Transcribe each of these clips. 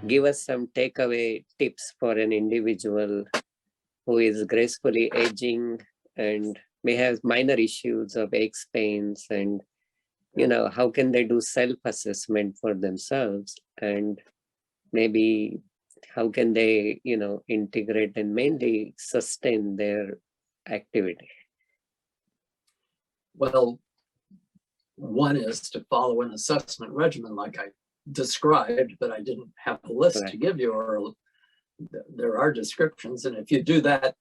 give us some takeaway tips for an individual who is gracefully aging and may have minor issues of aches, pains, and how can they do self-assessment for themselves, and maybe how can they integrate and mainly sustain their activity? Well, one is to follow an assessment regimen like I described, but I didn't have a list to give you, or there are descriptions. And if you do that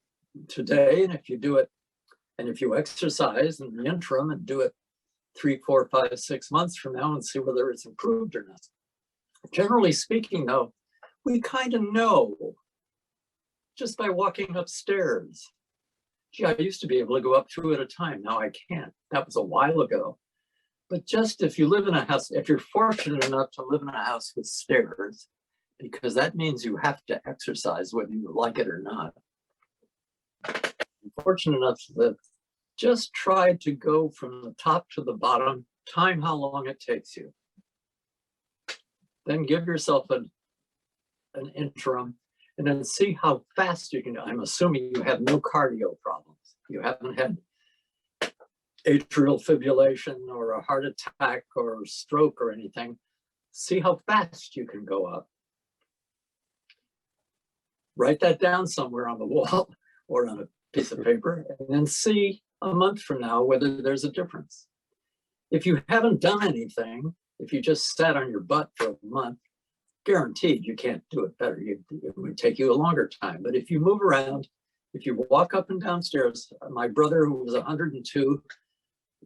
today, and if you do it, and if you exercise in the interim and do it 3, 4, 5, 6 months from now and see whether it's improved or not. Generally speaking, though, we kind of know just by walking upstairs. Gee, I used to be able to go up 2 at a time. Now I can't. That was a while ago. But just if you live in a house, if you're fortunate enough to live in a house with stairs, because that means you have to exercise whether you like it or not. I'm fortunate enough to just try to go from the top to the bottom, time how long it takes you. Then give yourself an interim and then see how fast you can. I'm assuming you have no cardio problems. You haven't had atrial fibrillation or a heart attack or stroke or anything. See how fast you can go up. Write that down somewhere on the wall or on a piece of paper, and then see a month from now whether there's a difference. If you haven't done anything, if you just sat on your butt for a month, guaranteed you can't do it better. It would take you a longer time. But if you move around, if you walk up and down stairs, my brother, who was 102,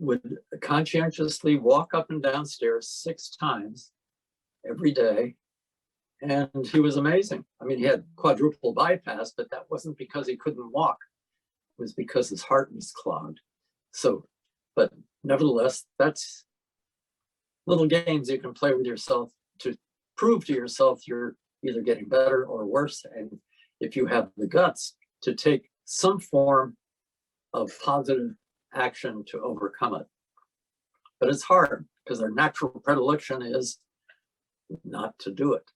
would conscientiously walk up and down stairs 6 times every day. And he was amazing. I mean, he had quadruple bypass, but that wasn't because he couldn't walk. It was because his heart was clogged. So, but nevertheless, that's little games you can play with yourself to prove to yourself you're either getting better or worse. And if you have the guts to take some form of positive action to overcome it. But it's hard because our natural predilection is not to do it.